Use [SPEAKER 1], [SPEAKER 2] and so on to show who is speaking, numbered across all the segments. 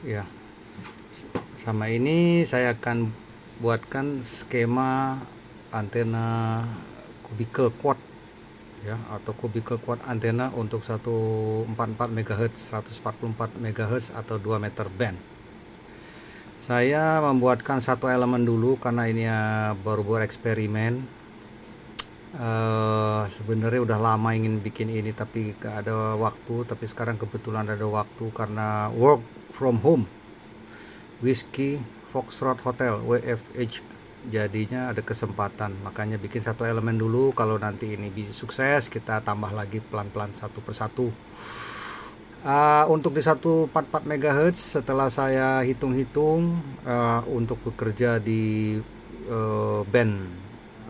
[SPEAKER 1] Ya, sama ini saya akan buatkan skema antena kubikel quad ya, atau kubikel quad antena untuk 144 MHz, 144 MHz atau 2 meter band. Saya membuatkan satu elemen dulu karena ini ya baru buat eksperimen. Sebenarnya udah lama ingin bikin ini tapi gak ada waktu, tapi sekarang kebetulan ada waktu karena work from home. Whiskey Foxtrot Hotel WFH, jadinya ada kesempatan, makanya bikin satu elemen dulu. Kalau nanti ini bisa sukses, kita tambah lagi pelan-pelan satu persatu. Untuk di 144 MHz setelah saya hitung-hitung, untuk bekerja di band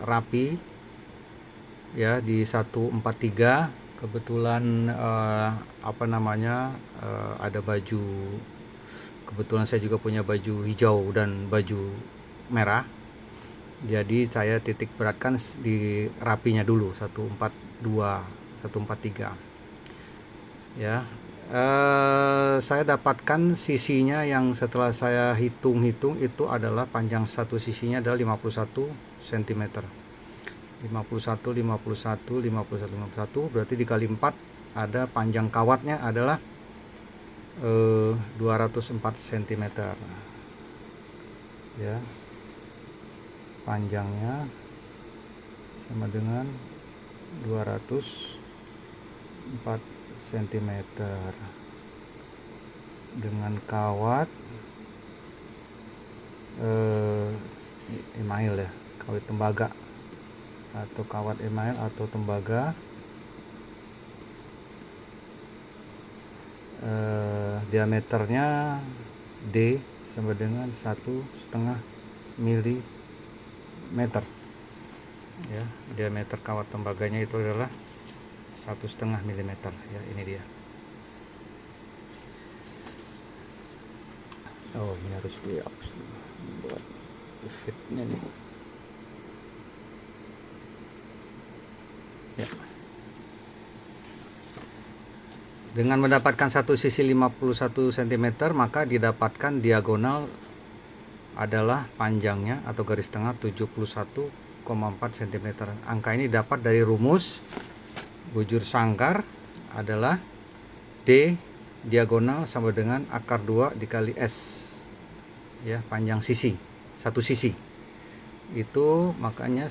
[SPEAKER 1] rapi ya di 143, kebetulan ada baju, kebetulan saya juga punya baju hijau dan baju merah, jadi saya titik beratkan di rapinya dulu 142 143 ya. Saya dapatkan sisinya yang setelah saya hitung-hitung itu adalah panjang satu sisinya adalah 51 cm. 51 51 51 51 berarti dikali 4, ada panjang kawatnya adalah 204 cm ya. Panjangnya sama dengan 204 cm dengan kawat email ya, kawat tembaga atau kawat email atau tembaga. Diameternya D sama dengan 1,5 mm ya. Diameter kawat tembaganya itu adalah 1,5 mm ya. Ini dia. Oh, ini harus dihapus buat fitnya nih ya. Dengan mendapatkan satu sisi 51 cm, maka didapatkan diagonal adalah panjangnya atau garis tengah 71,4 cm. Angka ini dapat dari rumus bujur sangkar adalah D diagonal sama dengan akar 2 dikali S ya, panjang sisi, satu sisi itu, makanya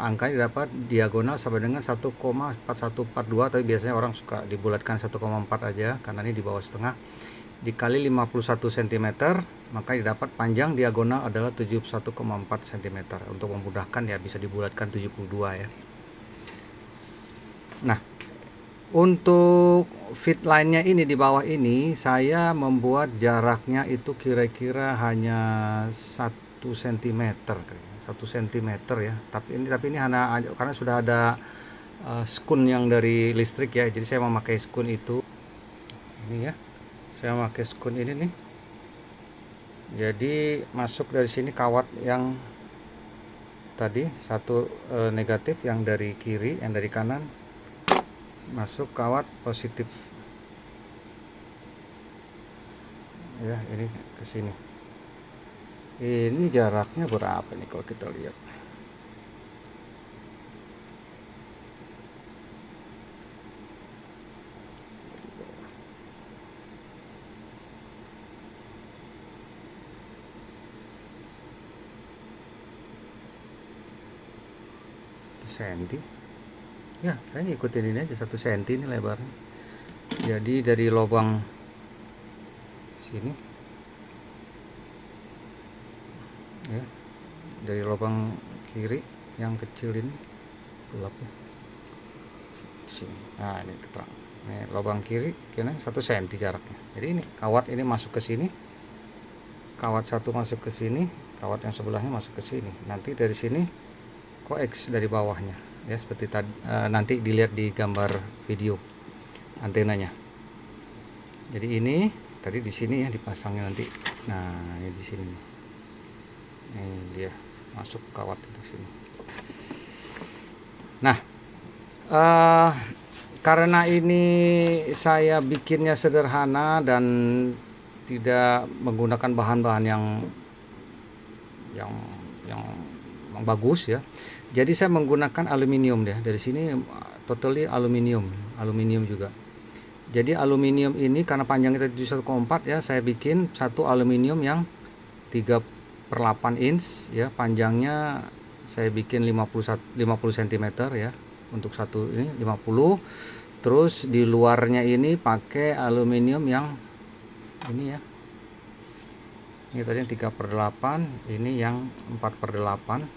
[SPEAKER 1] angkanya dapat diagonal sama dengan 1,4142, tapi biasanya orang suka dibulatkan 1,4 aja karena ini di bawah setengah, dikali 51 cm, maka didapat panjang diagonal adalah 71,4 cm. Untuk memudahkan ya bisa dibulatkan 72 ya. Nah, untuk fit line-nya ini di bawah ini saya membuat jaraknya itu kira-kira hanya 1 cm, 1 cm ya. Tapi ini hanya karena sudah ada skun yang dari listrik ya. Jadi saya memakai skun itu. Ini ya. Saya memakai skun ini nih. Jadi masuk dari sini kawat yang tadi satu negatif, yang dari kiri, yang dari kanan masuk kawat positif ya. Ini ke sini. Ini jaraknya berapa nih kalau kita lihat? Senti ya, saya ikutin ini aja, 1 cm ini lebarnya. Jadi dari lubang sini ya, dari lubang kiri yang kecil ini gelapnya sini. Nah, ini terang. Ini lubang kiri kena 1 cm jaraknya. Jadi ini kawat ini masuk ke sini, kawat satu masuk ke sini, kawat yang sebelahnya masuk ke sini. Nanti dari sini koeks dari bawahnya ya, seperti tadi, nanti dilihat di gambar video antenanya. Jadi ini tadi di sini ya dipasangnya nanti. Nah, ini di sini. Ini dia masuk kawat di sini. Nah, karena ini saya bikinnya sederhana dan tidak menggunakan bahan-bahan yang yang bagus ya. Jadi saya menggunakan aluminium deh. Dari sini totally aluminium juga. Jadi aluminium ini karena panjangnya 1,4 ya, saya bikin satu aluminium yang 3/8 inch ya, panjangnya saya bikin 50 cm ya, untuk satu ini 50. Terus di luarnya ini pakai aluminium yang ini ya. Ini tadi yang 3/8, ini yang 4/8.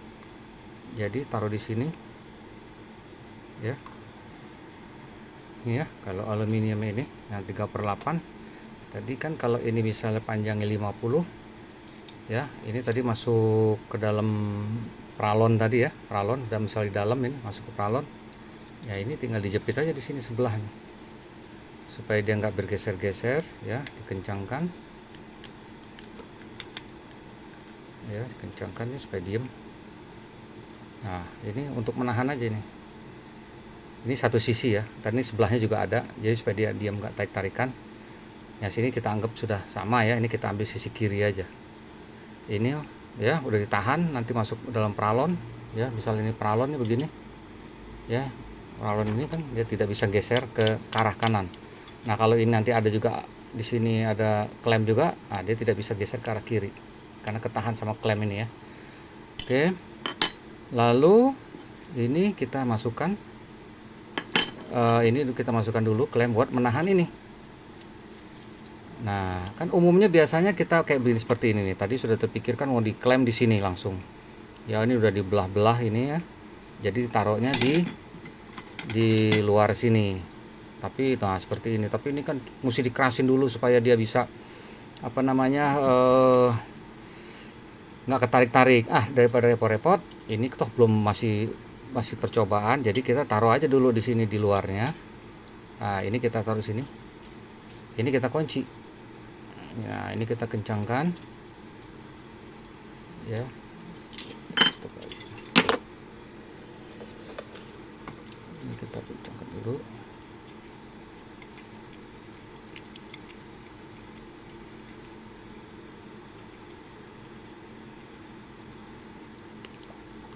[SPEAKER 1] Jadi taruh di sini ya. Ini ya, kalau aluminium ini yang 3/8. Tadi kan kalau ini misalnya panjangnya 50 ya, ini tadi masuk ke dalam pralon tadi ya, pralon dan misalnya di dalam ini masuk ke pralon. Ya ini tinggal dijepit aja di sini sebelah nih. Supaya dia nggak bergeser-geser ya, dikencangkan. Ya, dikencangkan ya supaya diem. Nah, ini untuk menahan aja ini. Ini satu sisi ya, tadi sebelahnya juga ada, jadi supaya dia diam nggak tarik-tarikan. Ya sini kita anggap sudah sama ya, ini kita ambil sisi kiri aja. Ini ya udah ditahan, nanti masuk dalam pralon ya, misalnya ini pralon begini ya, pralon ini kan dia tidak bisa geser ke arah kanan. Nah kalau ini nanti ada juga di sini ada klem juga, nah, dia tidak bisa geser ke arah kiri karena ketahan sama klem ini ya. Oke, lalu ini kita masukkan. Ini kita masukkan dulu klem buat menahan ini. Nah, kan umumnya biasanya kita kayak begini seperti ini nih. Tadi sudah terpikirkan mau diklem di sini langsung. Ya ini udah dibelah-belah ini ya. Jadi taruhnya di luar sini. Tapi nah seperti ini. Tapi ini kan mesti dikerasin dulu supaya dia bisa apa namanya nggak ketarik-tarik. Daripada repot-repot, ini toh belum masih percobaan, jadi kita taruh aja dulu di sini di luarnya. Nah ini kita taruh sini, ini kita kunci ya, ini kita kencangkan ya. Ini kita kencangkan dulu.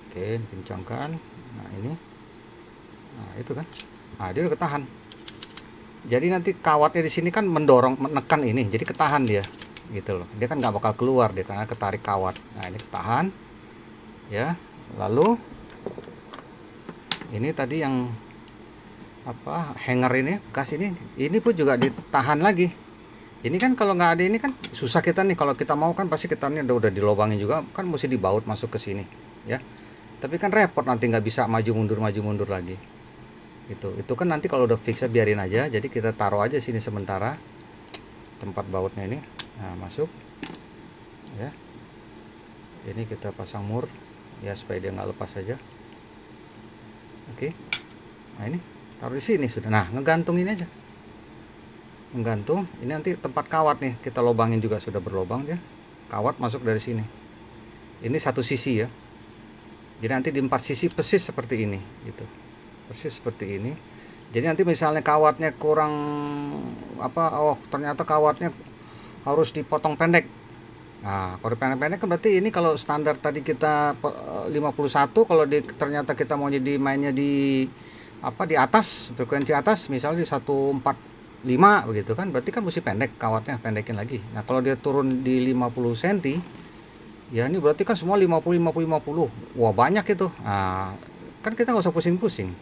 [SPEAKER 1] Oke, kencangkan. Nah ini, nah itu kan, nah dia udah ketahan. Jadi nanti kawatnya di sini kan menekan ini, jadi ketahan dia, gitu loh. Dia kan nggak bakal keluar dia karena ketarik kawat. Nah ini ketahan, ya. Lalu ini tadi yang apa hanger ini, bekas ini pun juga ditahan lagi. Ini kan kalau nggak ada ini kan susah kita nih. Kalau kita mau kan pasti kita ini udah dilobangin juga, kan mesti dibaut masuk ke sini, ya. Tapi kan repot nanti nggak bisa maju mundur lagi. Itu kan nanti kalau udah fix biarin aja. Jadi kita taruh aja sini sementara tempat bautnya ini. Nah masuk ya. Ini kita pasang mur ya supaya dia nggak lepas aja. Oke. Nah ini taruh di sini sudah. Nah ngegantung ini aja. Menggantung. Ini nanti tempat kawat nih kita lobangin juga, sudah berlobang dia. Kawat masuk dari sini. Ini satu sisi ya. Jadi nanti di 4 sisi persis seperti ini gitu. Persis seperti ini. Jadi nanti misalnya kawatnya kurang ternyata kawatnya harus dipotong pendek. Nah, kalau pendek-pendek kan berarti ini kalau standar tadi kita 51, kalau ternyata kita mau jadi mainnya di atas, frekuensi atas misalnya di 145 begitu kan, berarti kan mesti pendek kawatnya, pendekin lagi. Nah, kalau dia turun di 50 cm ya ini berarti kan semua 50. Wah banyak itu. Nah, kan kita nggak usah pusing-pusing.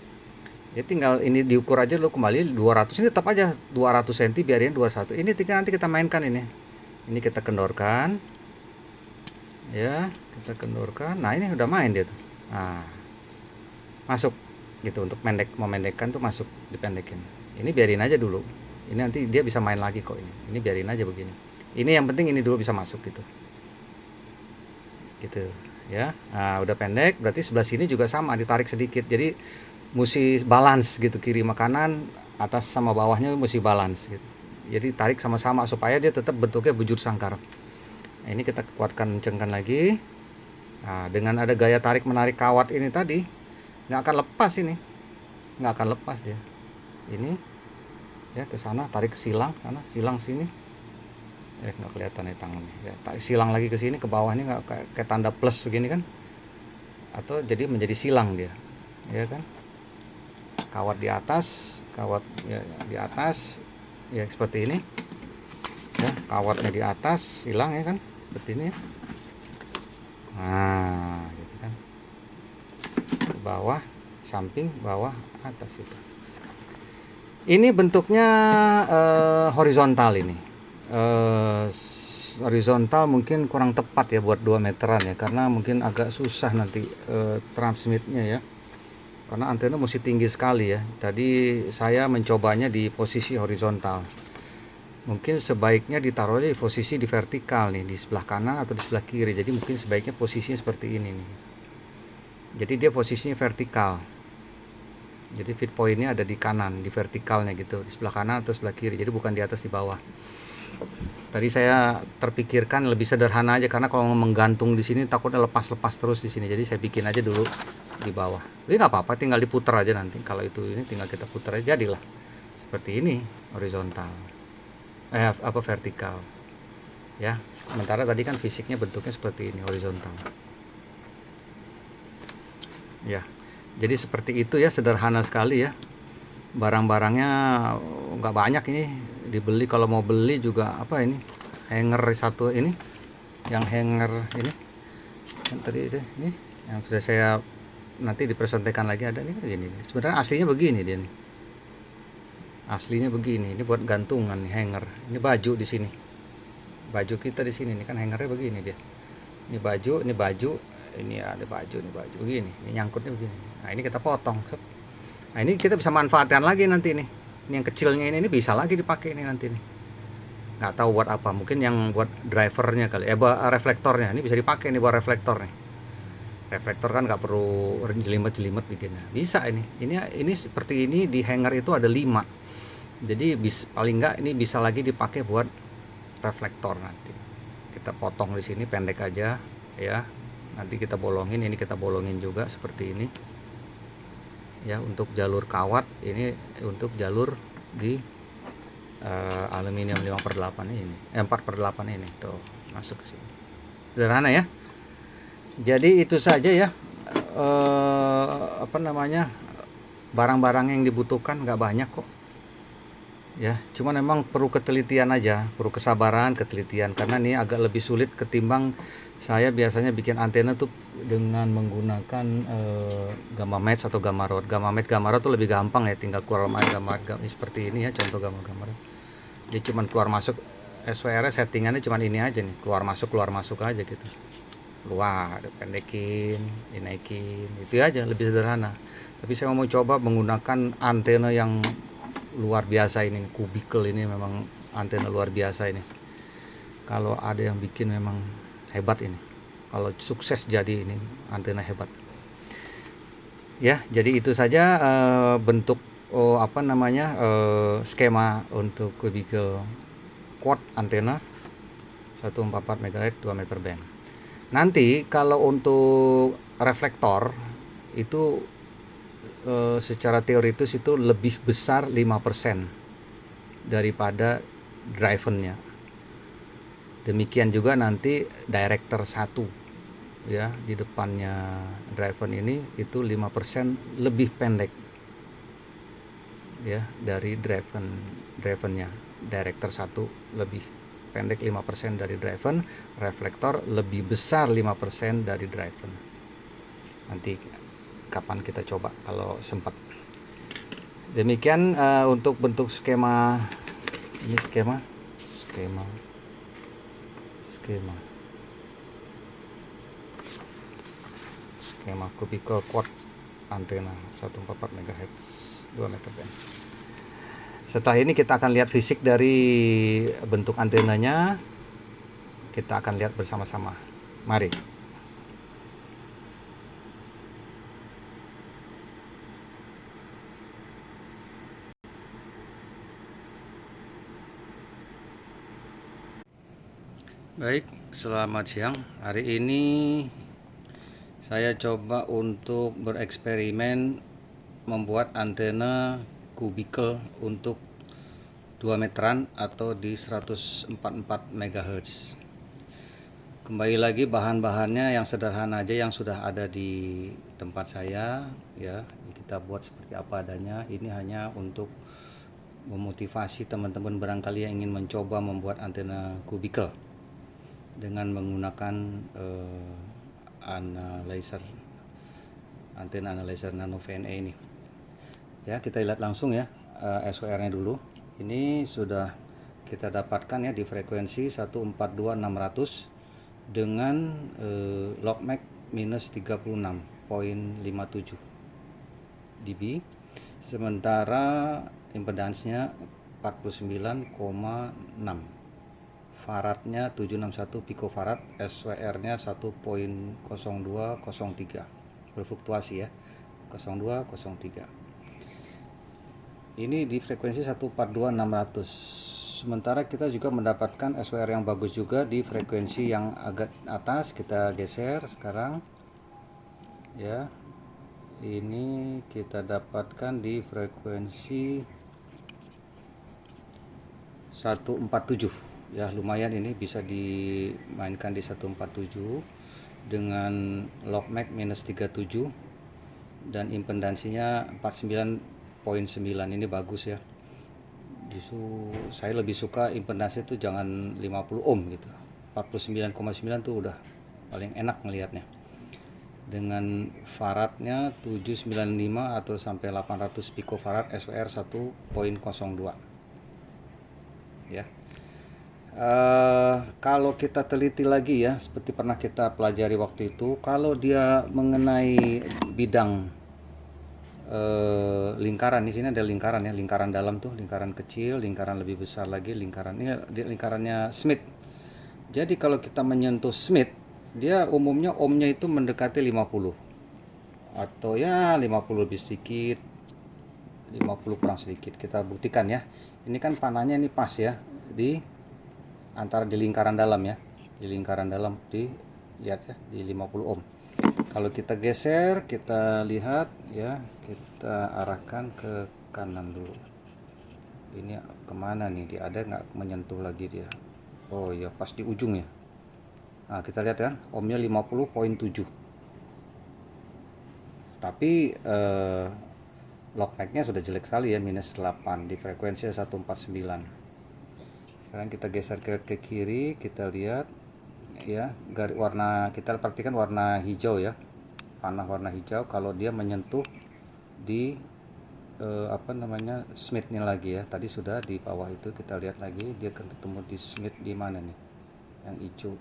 [SPEAKER 1] Ya tinggal ini diukur aja dulu kembali 200, ini tetap aja 200 cm biarin 21. Ini tinggal nanti kita mainkan ini. Ini kita kendorkan. Ya, kita kendorkan. Nah, ini udah main dia tuh. Nah. Masuk gitu untuk memendekkan tuh masuk, dipendekin. Ini biarin aja dulu. Ini nanti dia bisa main lagi kok ini. Ini biarin aja begini. Ini yang penting ini dulu bisa masuk gitu. Gitu ya. Nah udah pendek berarti sebelah sini juga sama, ditarik sedikit, jadi mesti balance gitu, kiri sama kanan, atas sama bawahnya mesti balance gitu. Jadi tarik sama-sama supaya dia tetap bentuknya bujur sangkar. Nah, ini kita kuatkan, kencengkan lagi. Nah dengan ada gaya tarik menarik kawat ini tadi nggak akan lepas, ini nggak akan lepas dia. Ini ya ke sana, tarik silang sana, silang sini. nggak kelihatan nih tangannya ya, silang lagi ke sini, ke bawah ini nggak kayak tanda plus begini kan, atau jadi menjadi silang dia ya kan, kawat di atas, kawat ya, di atas ya seperti ini ya, kawatnya di atas silang ya kan, seperti ini ya. Nah gitu kan, ke bawah, samping, bawah, atas itu. Ini bentuknya horizontal ini. Horizontal mungkin kurang tepat ya buat 2 meteran ya, karena mungkin agak susah nanti transmitnya ya. Karena antena mesti tinggi sekali ya. Tadi saya mencobanya di posisi horizontal. Mungkin sebaiknya ditaruh di posisi di vertikal nih, di sebelah kanan atau di sebelah kiri. Jadi mungkin sebaiknya posisinya seperti ini nih. Jadi dia posisinya vertikal. Jadi feed pointnya ada di kanan, di vertikalnya gitu, di sebelah kanan atau sebelah kiri. Jadi bukan di atas, di bawah. Tadi saya terpikirkan lebih sederhana aja, karena kalau menggantung di sini takutnya lepas-lepas terus di sini. Jadi saya bikin aja dulu di bawah. Jadi nggak apa-apa, tinggal diputar aja nanti. Kalau itu ini tinggal kita putar aja, jadilah seperti ini horizontal. Apa vertikal. Ya. Sementara tadi kan fisiknya bentuknya seperti ini horizontal. Ya. Jadi seperti itu ya, sederhana sekali ya. Barang-barangnya nggak banyak ini dibeli. Kalau mau beli juga apa ini, hanger satu ini, yang hanger ini kan tadi itu ini yang sudah saya nanti dipresentasikan lagi, ada nih begini. Sebenarnya aslinya begini dia nih, aslinya begini. Ini buat gantungan nih, hanger. Ini baju di sini, baju kita di sini nih kan hangernya begini dia. Ini baju, ini baju, ini ada baju, ini baju begini, ini nyangkutnya begini. Nah ini kita potong. Nah ini kita bisa manfaatkan lagi nanti nih. Ini yang kecilnya ini bisa lagi dipakai ini nanti nih. Nggak tahu buat apa, mungkin yang buat drivernya kali, buat reflektornya. Ini bisa dipakai nih buat reflektor nih. Reflektor kan nggak perlu jelimet-jelimet bikinnya. Bisa ini seperti ini di hanger itu ada 5. Jadi paling nggak ini bisa lagi dipakai buat reflektor nanti. Kita potong di sini pendek aja ya. Nanti kita bolongin, ini kita bolongin juga seperti ini. Ya, untuk jalur kawat, ini untuk jalur di aluminium 5/8 ini, 4/8 ini tuh masuk ke sini. Sederhana ya. Jadi itu saja ya, apa namanya, barang-barang yang dibutuhkan nggak banyak kok. Ya, cuman memang perlu ketelitian aja, perlu kesabaran, ketelitian, karena ini agak lebih sulit ketimbang saya biasanya bikin antena tuh dengan menggunakan gamma match atau gamma rod. Gamma match, gamma rod tuh lebih gampang ya, tinggal keluar gamma seperti ini ya, contoh gamma rod. Dia cuman keluar masuk, SWR settingannya cuman ini aja nih, keluar masuk aja gitu. Keluar, pendekin, dinaikin, itu aja, lebih sederhana. Tapi saya mau coba menggunakan antena yang luar biasa ini, kubikel ini memang antena luar biasa ini. Kalau ada yang bikin memang hebat ini. Kalau sukses jadi ini antena hebat. Ya, jadi itu saja bentuk apa namanya, skema untuk kubikel quad antena 144 MHz 2 meter band. Nanti kalau untuk reflektor itu secara teoritis itu lebih besar 5% daripada drivennya. Demikian juga nanti director 1 ya, di depannya driven ini itu 5% lebih pendek ya dari drivennya. Director 1 lebih pendek 5% dari driven, reflektor lebih besar 5% dari driven. Nanti kapan kita coba kalau sempat. Demikian untuk bentuk skema ini, skema kubikel quad antena 144 MHz 2 meter band. Setelah ini kita akan lihat fisik dari bentuk antenanya. Kita akan lihat bersama-sama. Mari. Baik, selamat siang. Hari ini saya coba untuk bereksperimen membuat antena kubikel untuk 2 meteran atau di 144 MHz. Kembali lagi bahan-bahannya yang sederhana aja yang sudah ada di tempat saya ya. Kita buat seperti apa adanya. Ini hanya untuk memotivasi teman-teman barangkali yang ingin mencoba membuat antena kubikel dengan menggunakan antena analyzer nano VNA ini. Ya, kita lihat langsung ya SWR-nya dulu. Ini sudah kita dapatkan ya di frekuensi 142.600 dengan log max minus 36.57 dB. Sementara impedansnya 49,6, faradnya 761 picofarad, SWR-nya 1.0203, berfluktuasi ya, 0203. Ini di frekuensi 142.600. Sementara kita juga mendapatkan SWR yang bagus juga di frekuensi yang agak atas. Kita geser sekarang ya. Ini kita dapatkan di frekuensi 147 ya, lumayan ini bisa dimainkan di 147 dengan log max minus 37 dan impedansinya 49.9. Ini bagus ya. Justru saya lebih suka impedansi itu jangan 50 ohm gitu. 49,9 tuh udah paling enak ngelihatnya. Dengan faradnya 795 atau sampai 800 picofarad, SWR 1.02 ya. Kalau kita teliti lagi ya, seperti pernah kita pelajari waktu itu, kalau dia mengenai bidang lingkaran, di sini ada lingkaran ya, lingkaran dalam tuh, lingkaran kecil, lingkaran lebih besar lagi, lingkaran ini lingkarannya Smith. Jadi kalau kita menyentuh Smith, dia umumnya ohmnya itu mendekati 50 atau ya 50 lebih sedikit, 50 kurang sedikit. Kita buktikan ya. Ini kan panahnya ini pas ya di antara di lingkaran dalam ya. Di lingkaran dalam lihat ya di 50 ohm. Kalau kita geser, kita lihat ya, kita arahkan ke kanan dulu. Ini kemana nih? Dia ada nggak menyentuh lagi dia? Oh ya, pas di ujung ya. Nah, kita lihat kan, ohmnya 50.7. Tapi log max-nya sudah jelek sekali ya, minus 8 di frekuensi 149. Sekarang kita geser ke kiri, kita lihat ya, garis warna, kita perhatikan warna hijau ya. Panah warna hijau kalau dia menyentuh di Smith-nya lagi ya. Tadi sudah di bawah itu, kita lihat lagi dia ketemu di Smith di mana nih? Yang hijau.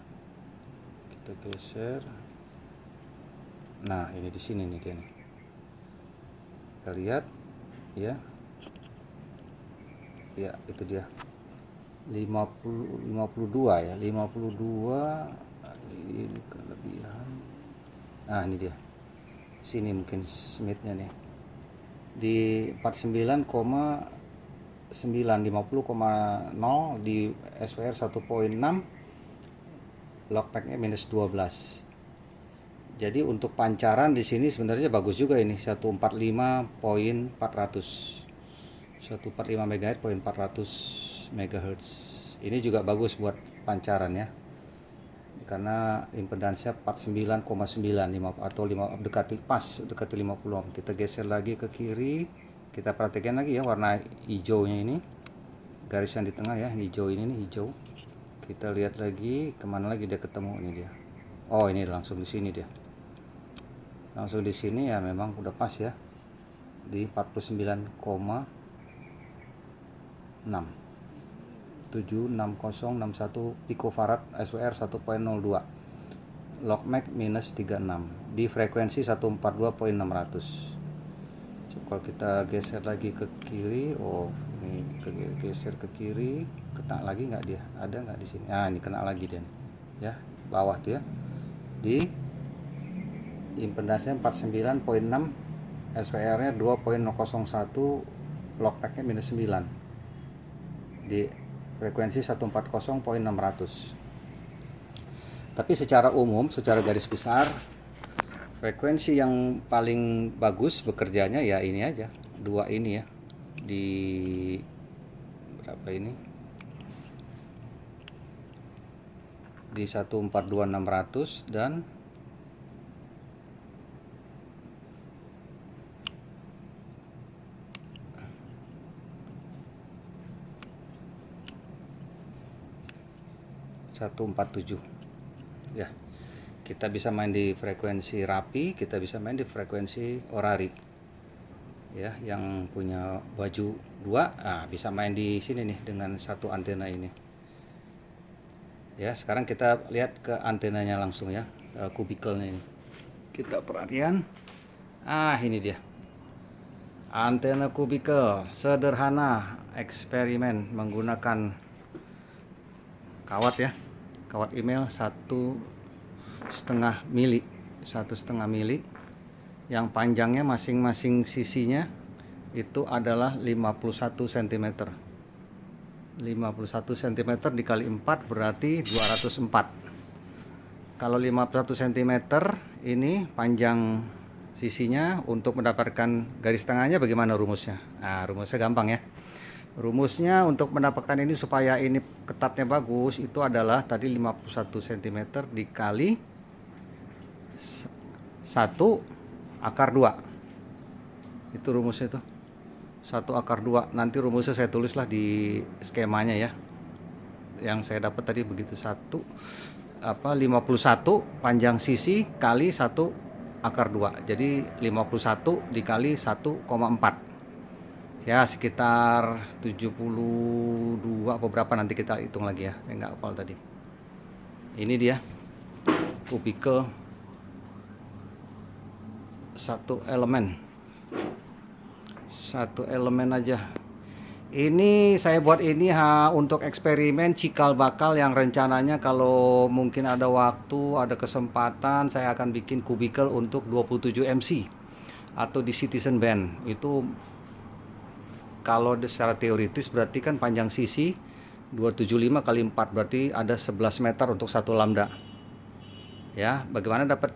[SPEAKER 1] Kita geser. Nah, ini di sini nih dia nih. Kita lihat ya. Ya, itu dia. 52 ya. 52 ini kelebihan. Nah, ini dia. Sini mungkin Smith-nya nih. Di 49,9, 50,0 di SWR 1.6, log max-nya minus 12. Jadi untuk pancaran di sini sebenarnya bagus juga ini, 145.400. 145 MHz, 400 MHz. Ini juga bagus buat pancaran ya. Karena impedansnya 49,9 atau 5 dekati 50 ohm. Kita geser lagi ke kiri. Kita perhatikan lagi ya warna hijaunya ini. Garis yang di tengah ya, hijau ini nih, hijau. Kita lihat lagi kemana lagi dia ketemu, ini dia. Oh, ini langsung di sini dia. Langsung di sini ya, memang udah pas ya. Di 49,6. 76061 picofarad, SWR 1.02. Log max minus 36 di frekuensi 142.600. Kalau kita geser lagi ke kiri, oh ini geser ke kiri, kena lagi nggak dia? Ada nggak di sini? Nah, ini kena lagi dia, ya bawah tuh ya. Di impedansnya 49.6, SWR-nya 2.001, log max-nya minus 9 di frekuensi 140.600. Tapi secara umum, secara garis besar, frekuensi yang paling bagus bekerjanya ya ini aja, dua ini ya, di berapa ini, di 142600 dan (147) ya. Kita bisa main di frekuensi rapi, kita bisa main di frekuensi orari ya. Yang punya baju 2 bisa main di sini nih dengan satu antena ini ya. Sekarang kita lihat ke antenanya langsung ya, kubikelnya ini. Kita perhatian, ini dia antena kubikel sederhana, eksperimen menggunakan kawat ya, kawat email 1,5 mili, yang panjangnya masing-masing sisinya itu adalah 51 cm. 51 cm dikali 4 berarti 204. Kalau 51 cm ini panjang sisinya, untuk mendapatkan garis tengahnya bagaimana rumusnya? Rumusnya gampang ya. Rumusnya untuk mendapatkan ini supaya ini ketatnya bagus, itu adalah tadi 51 cm dikali 1/2. Itu rumusnya itu. 1/2. Nanti rumusnya saya tulislah di skemanya ya. Yang saya dapat tadi begitu, 51 panjang sisi kali 1/2. Jadi 51 dikali 1,4. Ya sekitar 72 atau berapa, nanti kita hitung lagi ya, saya nggak hafal tadi. Ini dia kubikel satu elemen aja. Ini saya buat ini untuk eksperimen cikal bakal, yang rencananya kalau mungkin ada waktu, ada kesempatan, saya akan bikin kubikel untuk 27 MC atau di Citizen Band. Itu kalau secara teoritis berarti kan panjang sisi 275 kali 4 berarti ada 11 meter untuk satu lambda. Ya, bagaimana dapat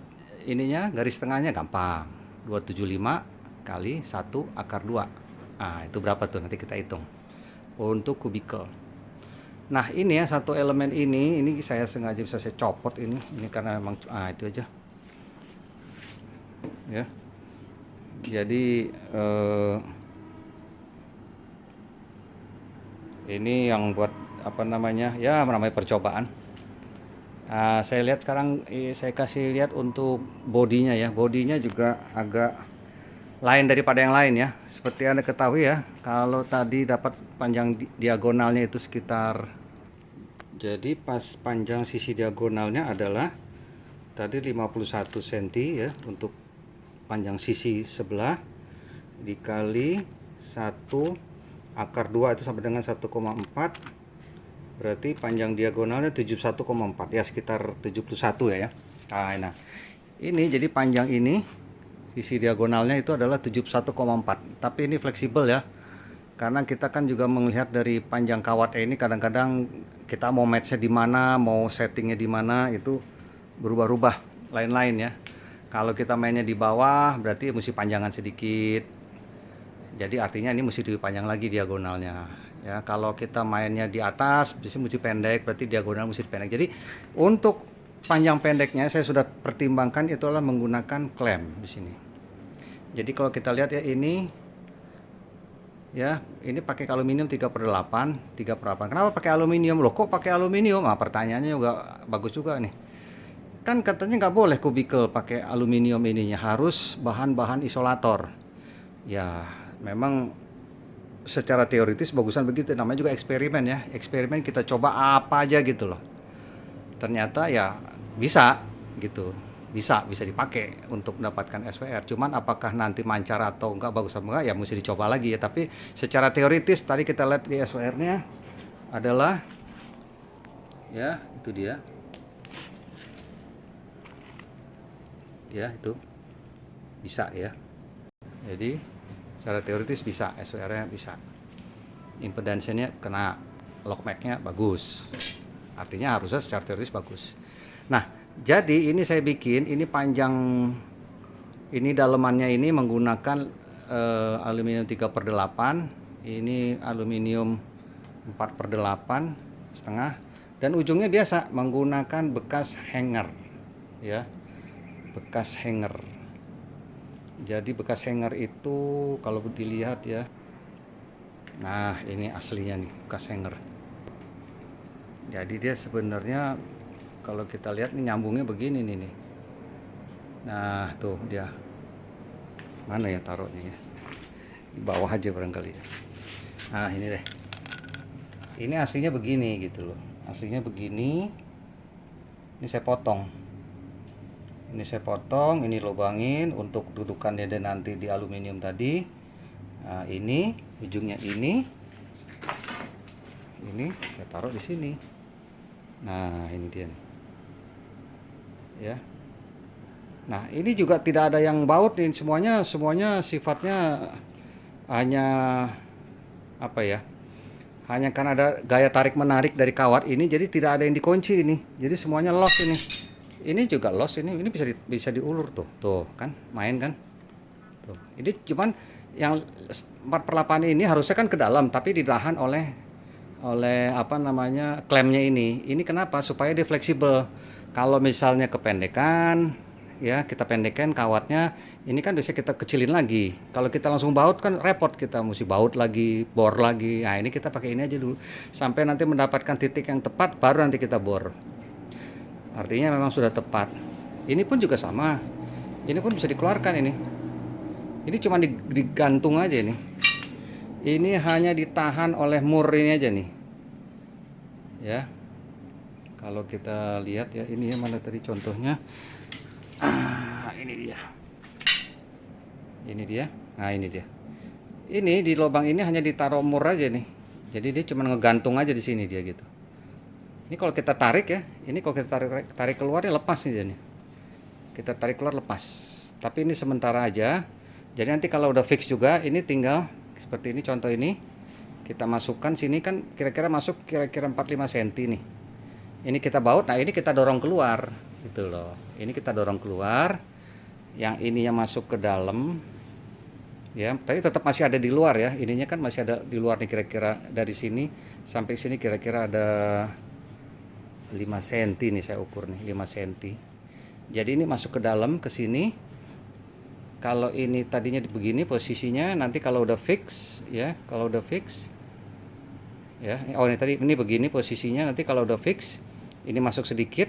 [SPEAKER 1] ininya, garis tengahnya gampang. 275 kali 1/2. Itu berapa tuh, nanti kita hitung untuk kubikel. Nah, ini ya satu elemen ini saya sengaja bisa saya copot ini karena memang itu aja. Ya. Jadi ini yang buat apa namanya ya, namanya percobaan. Saya lihat sekarang, saya kasih lihat untuk bodinya ya. Bodinya juga agak lain daripada yang lain ya. Seperti Anda ketahui ya, kalau tadi dapat panjang diagonalnya itu sekitar, jadi pas panjang sisi diagonalnya adalah tadi 51 cm ya, untuk panjang sisi sebelah dikali 1/2 itu sama dengan 1,4, berarti panjang diagonalnya 71,4 ya, sekitar 71 ya. Nah ini jadi panjang ini sisi diagonalnya itu adalah 71,4, tapi ini fleksibel ya, karena kita kan juga melihat dari panjang kawat ini, kadang-kadang kita mau matchnya di mana, mau settingnya di mana, itu berubah-ubah lain-lain ya. Kalau kita mainnya di bawah berarti mesti panjangan sedikit, jadi artinya ini mesti dipanjang lagi diagonalnya ya. Kalau kita mainnya di atas mesti pendek, berarti diagonal mesti pendek. Jadi untuk panjang pendeknya saya sudah pertimbangkan, itu adalah menggunakan klem di sini. Jadi kalau kita lihat ya, ini pakai aluminium 3/8. Kenapa pakai aluminium? Loh, kok pakai aluminium? Pertanyaannya juga bagus juga nih. Kan katanya nggak boleh kubikel pakai aluminium ininya, harus bahan-bahan isolator. Ya, memang secara teoritis bagusan begitu, namanya juga eksperimen ya. Eksperimen, kita coba apa aja gitu loh. Ternyata ya bisa gitu. Bisa dipakai untuk mendapatkan SWR. Cuman apakah nanti mancar atau enggak, bagus atau enggak, ya mesti dicoba lagi ya. Tapi secara teoritis tadi kita lihat di SWR-nya adalah ya, itu dia. Ya, itu bisa ya. Jadi secara teoritis bisa, SWR-nya bisa, impedansinya kena, log mag-nya bagus, artinya harusnya secara teoritis bagus. Nah, jadi ini saya bikin, ini panjang, ini dalemannya ini menggunakan aluminium 3/8, ini aluminium 4/8 setengah, dan ujungnya biasa menggunakan bekas hanger ya, bekas hanger. Jadi bekas hanger itu kalau dilihat ya, nah ini aslinya nih bekas hanger. Jadi dia sebenarnya kalau kita lihat nih nyambungnya begini nih. Nah tuh dia, mana ya taruhnya ya, di bawah aja barangkali ya. Nah ini deh, ini aslinya begini gitu loh, aslinya begini. Ini saya potong, ini lubangin untuk dudukannya dan nanti di aluminium tadi. Nah ini ujungnya ini saya taruh di sini. Nah ini dia nih ya. Nah ini juga tidak ada yang baut nih, semuanya sifatnya hanya apa ya, hanya karena ada gaya tarik menarik dari kawat ini, jadi tidak ada yang dikunci ini, jadi semuanya los ini. Ini juga los, ini bisa diulur tuh kan, main kan tuh. Ini cuman yang 4/8 ini harusnya kan ke dalam, tapi ditahan oleh apa namanya, klemnya ini. Ini kenapa? Supaya dia fleksibel. Kalau misalnya kependekan ya, kita pendekkan kawatnya, ini kan bisa kita kecilin lagi. Kalau kita langsung baut kan repot, kita mesti baut lagi, bor lagi. Nah ini kita pakai ini aja dulu sampai nanti mendapatkan titik yang tepat, baru nanti kita bor. Artinya memang sudah tepat. Ini pun juga sama, ini pun bisa dikeluarkan ini cuma digantung aja nih. Ini hanya ditahan oleh mur ini aja nih ya. Kalau kita lihat ya, ini ya, mana tadi contohnya. Ini dia. Nah ini dia. Ini di lubang ini hanya ditaruh mur aja nih. Jadi dia cuma ngegantung aja di sini dia gitu. Ini kalau kita tarik ya, ini kalau kita tarik keluar ya lepas nih dia nih. Kita tarik keluar lepas. Tapi ini sementara aja. Jadi nanti kalau udah fix juga, ini tinggal seperti ini, contoh ini kita masukkan sini kan, kira-kira masuk kira-kira 45 cm nih. Ini kita baut, nah ini kita dorong keluar gitu loh. Ini kita dorong keluar, yang ininya masuk ke dalam ya, tapi tetap masih ada di luar ya. Ininya kan masih ada di luar nih, kira-kira dari sini sampai sini kira-kira ada 5 cm nih, saya ukur nih 5 cm. Jadi ini masuk ke dalam ke sini. Kalau ini tadinya begini posisinya, nanti kalau udah fix ya, kalau udah fix ya, oh ini tadi ini begini posisinya, nanti kalau udah fix ini masuk sedikit,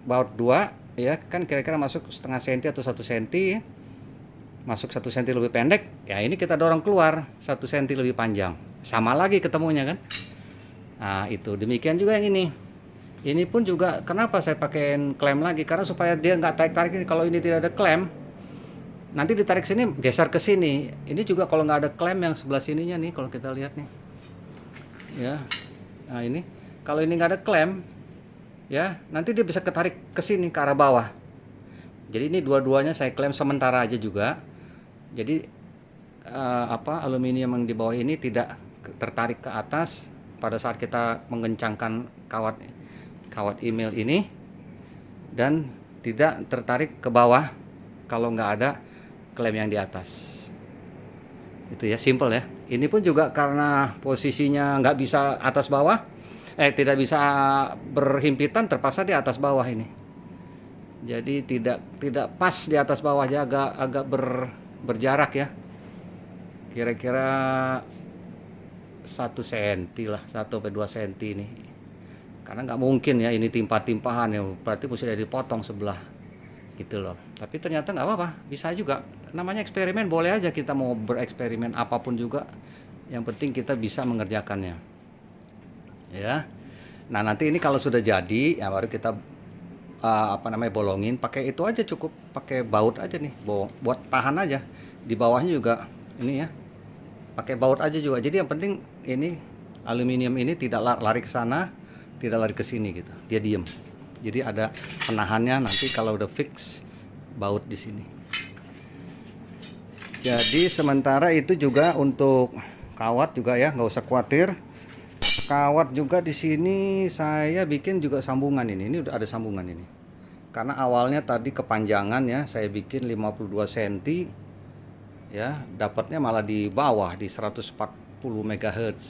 [SPEAKER 1] baut 2 ya kan, kira-kira masuk setengah senti atau 1 cm ya. Masuk 1 cm lebih pendek ya, ini kita dorong keluar 1 cm lebih panjang, sama lagi ketemunya kan. Nah itu demikian juga yang ini pun juga. Kenapa saya pakai klem lagi, karena supaya dia nggak tarik-tarik ini. Kalau ini tidak ada klem, nanti ditarik sini geser ke sini. Ini juga kalau nggak ada klem yang sebelah sininya nih, kalau kita lihat nih ya. Nah ini kalau ini nggak ada klem ya, nanti dia bisa ketarik ke sini ke arah bawah. Jadi ini dua-duanya saya klem sementara aja juga. Jadi aluminium yang di bawah ini tidak tertarik ke atas pada saat kita mengencangkan kawat email ini, dan tidak tertarik ke bawah kalau nggak ada klem yang di atas. Itu ya, simple ya. Ini pun juga karena posisinya nggak bisa atas bawah, tidak bisa berhimpitan, terpaksa di atas bawah ini. Jadi tidak pas di atas bawah aja, agak berjarak ya. Kira-kira 1 cm lah, 1-2 cm ini. Karena nggak mungkin ya ini timpah-timpahan ya, berarti mesti dipotong sebelah gitu loh. Tapi ternyata nggak apa-apa, bisa juga. Namanya eksperimen, boleh aja kita mau bereksperimen apapun juga, yang penting kita bisa mengerjakannya ya. Nah nanti ini kalau sudah jadi ya, baru kita bolongin pakai itu aja, cukup pakai baut aja nih, buat tahan aja. Di bawahnya juga ini ya, pakai baut aja juga. Jadi yang penting ini aluminium ini tidak lari ke sana, tidak lari ke sini gitu, dia diem. Jadi ada penahannya, nanti kalau udah fix baut di sini. Jadi sementara itu juga untuk kawat juga ya, nggak usah khawatir. Kawat juga di sini saya bikin juga sambungan ini udah ada sambungan ini. Karena awalnya tadi kepanjangan ya, saya bikin 52 cm ya, dapatnya malah di bawah di 140 MHz.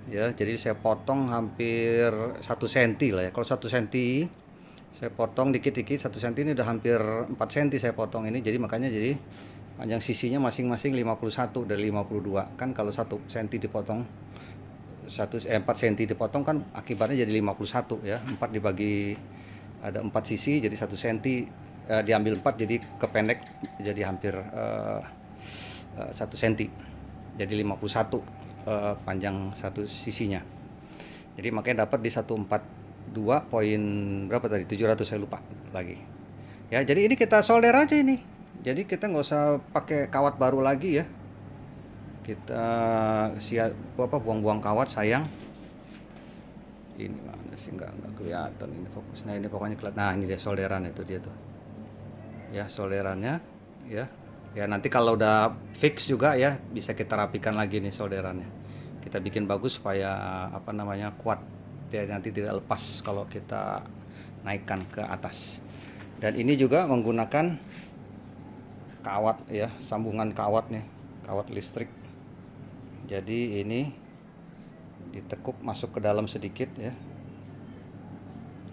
[SPEAKER 1] Ya, jadi saya potong hampir 1 cm lah ya. Kalau 1 cm saya potong dikit-dikit, 1 cm ini udah hampir 4 cm saya potong ini. Jadi makanya jadi panjang sisinya masing-masing 51 dari 52. Kan kalau 1 cm dipotong 4 cm dipotong kan akibatnya jadi 51 ya. 4 dibagi, ada 4 sisi jadi 1 cm, diambil 4 jadi kependek, jadi hampir 1 cm. Jadi 51 panjang satu sisinya. Jadi makanya dapat di 142 poin berapa tadi? 700 saya lupa lagi. Ya, jadi ini kita solder aja ini. Jadi kita nggak usah pakai kawat baru lagi ya. Kita buang-buang kawat, sayang. Ini mana sih, nggak kelihatan ini fokusnya, ini pokoknya kelihatan. Nah, ini dia solderan, itu dia tuh. Ya, solderannya ya. Ya, nanti kalau udah fix juga ya bisa kita rapikan lagi nih solderannya. Kita bikin bagus supaya kuat. Dia nanti tidak lepas kalau kita naikkan ke atas. Dan ini juga menggunakan kawat ya, sambungan kawat nih, kawat listrik. Jadi ini ditekuk masuk ke dalam sedikit ya.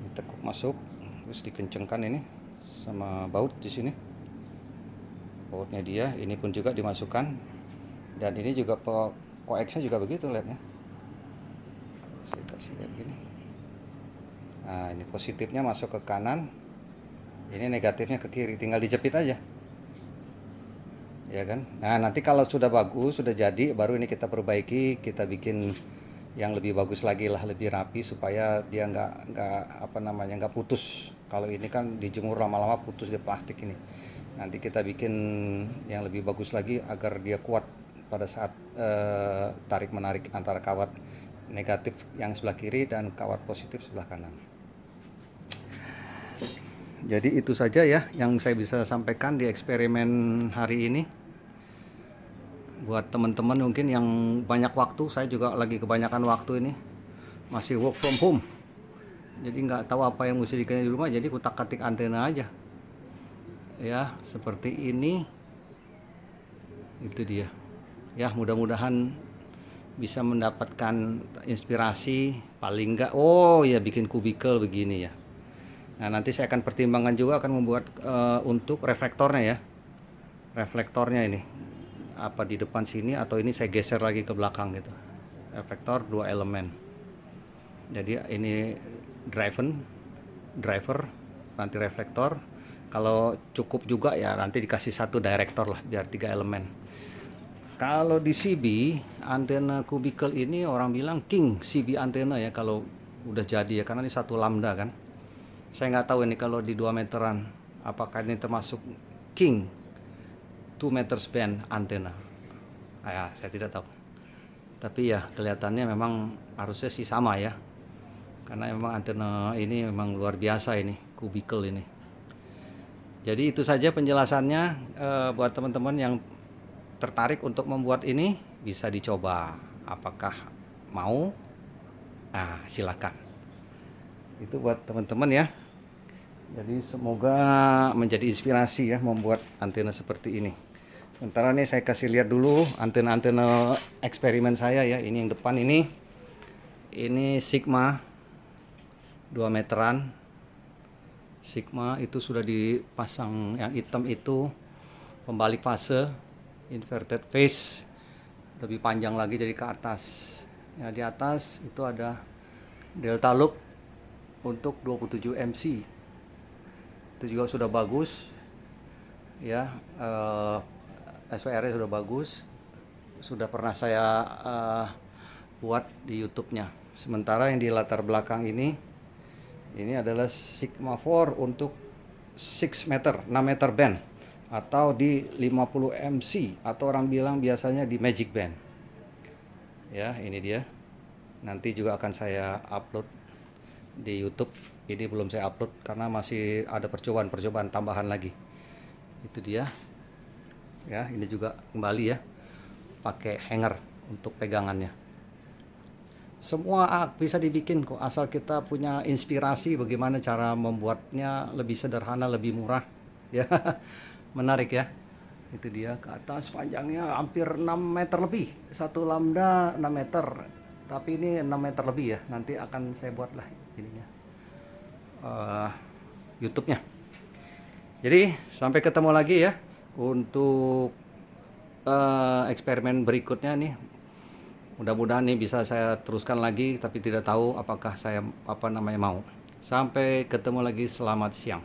[SPEAKER 1] Ditekuk masuk, terus dikencengkan ini sama baut di sini. Bautnya dia, ini pun juga dimasukkan. Dan ini juga koeksnya juga begitu, lihat ya. Saya kasih lihat gini. Nah, ini positifnya masuk ke kanan, ini negatifnya ke kiri, tinggal dijepit aja. Ya kan? Nah, nanti kalau sudah bagus, sudah jadi, baru ini kita perbaiki, kita bikin yang lebih bagus lagi lah, lebih rapi supaya dia nggak putus. Kalau ini kan dijemur lama-lama putus di plastik ini. Nanti kita bikin yang lebih bagus lagi agar dia kuat pada saat tarik menarik antara kawat negatif yang sebelah kiri dan kawat positif sebelah kanan. Jadi itu saja ya yang saya bisa sampaikan di eksperimen hari ini. Buat teman-teman mungkin yang banyak waktu, saya juga lagi kebanyakan waktu ini, masih work from home. Jadi nggak tahu apa yang mesti dikerjain di rumah, jadi kutak-katik antena aja. Ya, seperti ini. Itu dia. Ya, mudah-mudahan bisa mendapatkan inspirasi, paling nggak ya bikin kubikel begini ya. Nah, nanti saya akan pertimbangkan juga, akan membuat untuk reflektornya ya. Reflektornya ini apa di depan sini, atau ini saya geser lagi ke belakang gitu. Reflektor 2 elemen. Jadi ini driver, nanti reflektor. Kalau cukup juga ya nanti dikasih 1 director lah, biar 3 elemen. Kalau di CB antena kubikel ini orang bilang king CB antena ya kalau udah jadi ya, karena ini 1 lambda kan. Saya nggak tahu ini kalau di 2 meteran apakah ini termasuk king 2 meters band antena. Ya, saya tidak tahu. Tapi ya kelihatannya memang harusnya sih sama ya. Karena memang antena ini memang luar biasa ini, kubikel ini. Jadi itu saja penjelasannya. Buat teman-teman yang tertarik untuk membuat ini bisa dicoba. Apakah mau? Nah, silakan. Itu buat teman-teman ya. Jadi semoga menjadi inspirasi ya membuat antena seperti ini. Sementara nih saya kasih lihat dulu antena-antena eksperimen saya ya. Ini yang depan ini Sigma 2 meteran. Sigma itu sudah dipasang, yang hitam itu pembalik fase, inverted phase, lebih panjang lagi jadi ke atas. Ya, di atas itu ada delta loop untuk 27 MC. Itu juga sudah bagus ya. SWR-nya sudah bagus, sudah pernah saya buat di YouTube-nya. Sementara yang di latar belakang ini adalah Sigma 4 untuk 6 meter band, atau di 50 MC, atau orang bilang biasanya di magic band. Ya, ini dia. Nanti juga akan saya upload di YouTube. Ini belum saya upload karena masih ada percobaan tambahan lagi. Itu dia. Ya, ini juga kembali ya, pakai hanger untuk pegangannya. Semua bisa dibikin kok, asal kita punya inspirasi bagaimana cara membuatnya lebih sederhana, lebih murah ya. Menarik ya. Itu dia, ke atas panjangnya hampir 6 meter lebih, 1 lambda 6 meter, tapi ini 6 meter lebih ya. Nanti akan saya buat lah ininya, YouTube-nya. Jadi sampai ketemu lagi ya untuk eksperimen berikutnya nih. Mudah-mudahan nih bisa saya teruskan lagi, tapi tidak tahu apakah saya mau. Sampai ketemu lagi, selamat siang.